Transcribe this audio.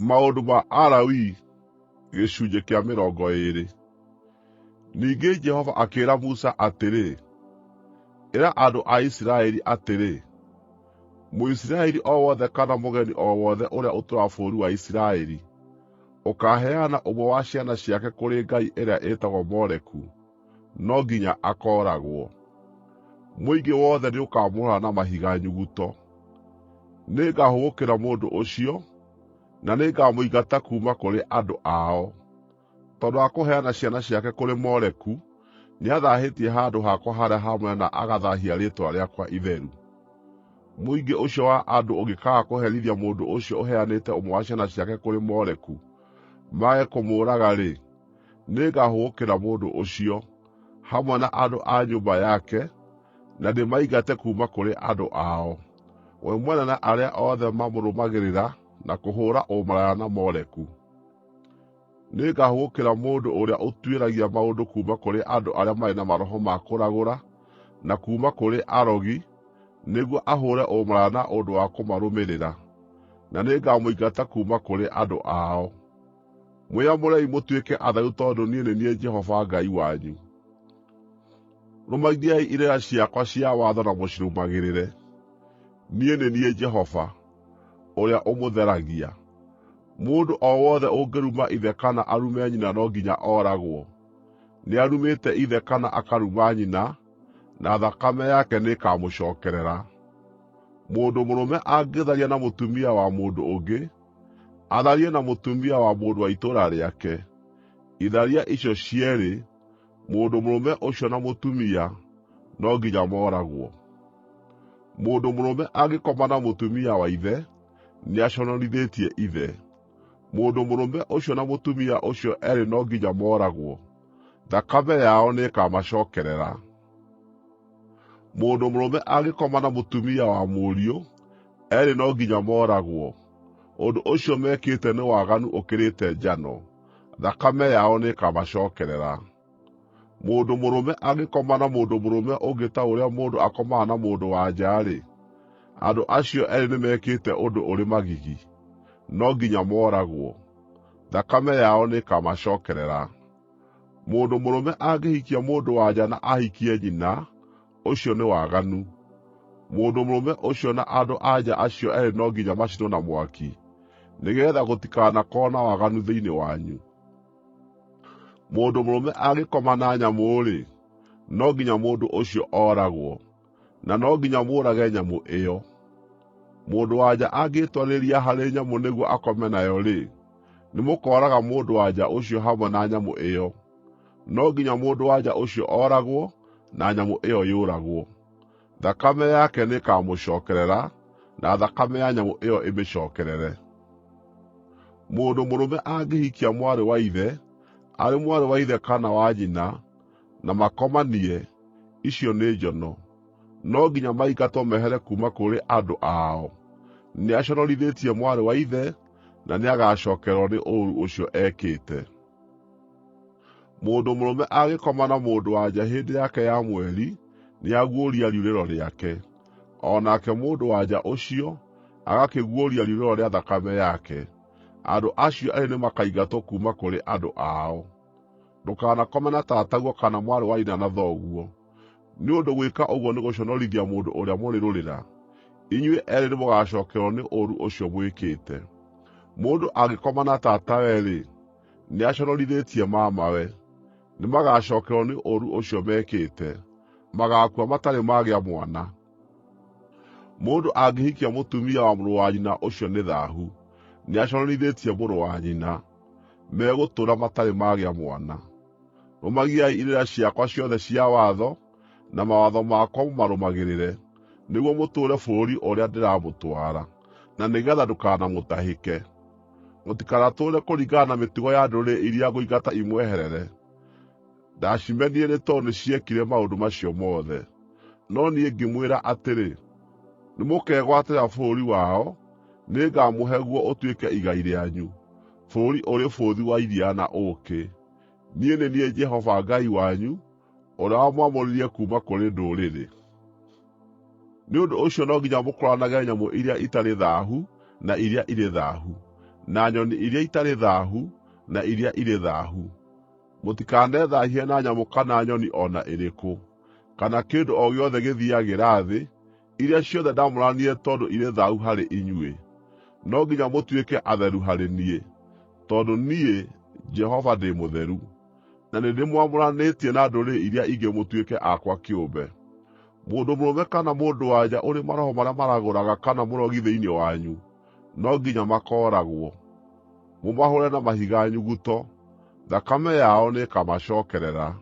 Maũndũ ma Alawii gĩcunjĩ kĩa 20. Ningĩ Jehova akĩĩra Musa atĩrĩ, ĩra andũ a Isiraeli atĩrĩ, Mũisiraeli o wothe kana mũgeni o wothe ũrĩa ũtũũraga bũrũri wa Isiraeli, ũkaaheana ũmwe wa ciana ciake kũrĩ ngai ĩrĩa ĩtagwo Moleku, no nginya akooragwo. Mũingĩ wothe nĩũkamũhũũra na mahiga nyuguto. Nĩngahũgũkĩra mũndũ ũcio, na nĩngamũingata kuuma kũrĩ andũ ao. Tondũ wa kũheana ciana ciake kũrĩ Moleku, nĩathaahĩtie handũ hakwa harĩa haamũre na agathaahia rĩĩtwa rĩakwa itheru. Mũingĩ ũcio wa andũ ũngĩkaaga kũherithia mũndũ ũcio ũheanĩte ũmwe wa ciana ciake kũrĩ Moleku, mage kũmũũraga-rĩ, nĩngahũgũkĩra mũndũ ũcio, hamwe na andũ a nyũmba yake, na ndĩmaingate kuuma kũrĩ andũ ao, we mwene na arĩa othe mamũrũmagĩrĩra na kũhũũra ũmaraya na Moleku. Nĩngahũgũkĩra mũndũ ũrĩa ũtuĩragia maũndũ kuuma kũrĩ andũ arĩa marĩ na maroho ma kũragũra, na kuuma kũrĩ arogi, nĩguo ahũũre ũmaraya na ũndũ wa kũmarũmĩrĩra, na nĩngamũingata kuuma kũrĩ andũ ao. Mwĩamũrei mũtuĩke atheru tondũ niĩ nĩ niĩ Jehova Ngai wanyu. Rũmagiai irĩra ciakwa cia watho na mũcirũmagĩrĩre. Niĩ nĩ niĩ Jehova, ũrĩa ũmũtheragia. Mũndũ o wothe ũngĩruma ithe kana arume nyina no nginya ooragwo. Nĩarumĩte ithe kana akaruma nyina, na thakame yake nĩĩkamũcookerera. Mũndũ mũrũme angĩtharia na mũtumia wa mũndũ ũngĩ, atharie na mũtumia wa mũndũ wa itũũra rĩake. Itharia icio cierĩ, mũndũ mũrũme ũcio na mũtumia, no nginya mooragwo. Mũndũ mũrũme angĩkoma na mũtumia wa ithe, nĩaconorithĩtie ithe. Mũndũ mũrũme ũcio na mũtumia ũcio eerĩ no nginya mooragwo. Thakame yao nĩĩkamacookerera. Mũndũ mũrũme angĩkoma na mũtumia wa mũriũ, eerĩ no nginya mooragwo. Ũndũ ũcio mekĩte nĩ waganu ũkĩrĩte njano. Thakame yao nĩĩkamacookerera. Mũndũ mũrũme angĩkoma na mũndũ mũrũme ũngĩ ta ũrĩa mũndũ akomaga na mũndũ-wa-nja-rĩ, andũ acio eerĩ nĩmekĩte ũndũ ũrĩ magigi, no nginya mooragwo. Thakame yao nĩĩkamacookerera. Mũndũ mũrũme angĩhikia mũndũ-wa-nja na ahikie nyina, ũcio nĩ waganu. Mũndũ mũrũme ũcio na andũ-a-nja acio eerĩ no nginya macinwo na mwaki, nĩgeetha gũtikanakorwo na waganu thĩinĩ wanyu. Mũndũ mũrũme angĩkoma na nyamũ-rĩ, no nginya mũndũ ũcio ooragwo, na no nginya mũũrage nyamũ ĩyo. Mũndũ-wa-nja angĩĩtwarĩrĩria harĩ nyamũ nĩguo akome nayo-rĩ, nĩmũkooraga mũndũ-wa-nja ũcio hamwe na nyamũ ĩyo. No nginya mũndũ-wa-nja ũcio ooragwo, na nyamũ ĩyo yũragwo. Thakame yake nĩĩkamũcookerera, na thakame ya nyamũ ĩyo ĩmĩcookerere. Mũndũ mũrũme angĩhikia mwarĩ wa ithe, arĩ mwarĩ wa ithe kana wa nyina, na makomanie, icio nĩ njono. No nginya maingatwo mehere kuuma kũrĩ andũ ao. Nĩaconorithĩtie mwarĩ wa ithe, na nĩagacookererwo nĩ ũũru ũcio ekĩte. Mũndũ mũrũme angĩkoma na mũndũ-wa-nja hĩndĩ yake ya mweri, nĩaguũria riurĩro rĩake. O nake mũndũ-wa-nja ũcio agakĩguũria riurĩro rĩa thakame yake. Andũ acio eerĩ nĩmakaingatwo kuuma kũrĩ andũ ao. Ndũkanakome na tataguo kana mwarĩ wa nyina na thoguo, nĩ ũndũ gwĩka ũguo nĩ gũconorithia mũndũ ũrĩa mũrĩ rũrĩra. Inyuĩ eerĩ nĩmũgacookererwo nĩ ũũru ũcio mwĩkĩte. Mũndũ angĩkoma na tatawe-rĩ, nĩaconorithĩtie mamawe. Nĩmagacookererwo nĩ ũũru ũcio mekĩte, magaakua matarĩ magĩa mwana. Mũndũ angĩhikia mũtumia wa mũrũ wa nyina, ũcio nĩ thaahu. Nĩaconorithĩtie mũrũ wa nyina. Megũtũũra matarĩ magĩa mwana. Rũmagiai irĩra ciakwa ciothe cia watho, na mawatho makwa mũmarũmagĩrĩre, nĩguo mũtũũre bũrũri ũrĩa ndĩramũtwara, na nĩgeetha ndũkanamũtahĩke. Mũtikanatũũre kũringana na mĩtugo ya ndũrĩrĩ iria ngũingata imweherere. Ndacimenire nĩ tondũ nĩciekire maũndũ macio mothe. No niĩ ngĩmwĩra atĩrĩ, nĩmũkegwatĩra bũrũri wao, nĩngamũhe guo ũtuĩke igai rĩanyu, bũrũri ũrĩ bũthi wa iria na ũũkĩ. Niĩ nĩ niĩ Jehova Ngai wanyu, ũrĩa wamwamũrire kuuma kũrĩ ndũrĩrĩ. Nĩ ũndũ ũcio no nginya mũkũũranage nyamũ iria itarĩ thaahu na iria irĩ thaahu, na nyoni iria itarĩ thaahu, na iria irĩ thaahu. Mũtikanethaahie na nyamũ kana nyoni o na ĩrĩkũ, kana kĩndũ o gĩothe gĩthiiagĩra thĩ, iria ciothe ndamũranirie tondũ irĩ thaahu harĩ inyuĩ. No nginya mũtuĩke atheru harĩ niĩ, tondũ niĩ, Jehova, ndĩ mũtheru, na nĩndĩmwamũranĩtie na ndũrĩrĩ iria ingĩ mũtuĩke akwa kĩũmbe. Mũndũ mũrũme kana mũndũ-wa-nja ũrĩ maroho marĩa maragũraga kana mũrogi thĩinĩ wanyu, no nginya makooragwo. Mũmahũũre na mahiga nyuguto, thakame yao nĩĩkamacookerera.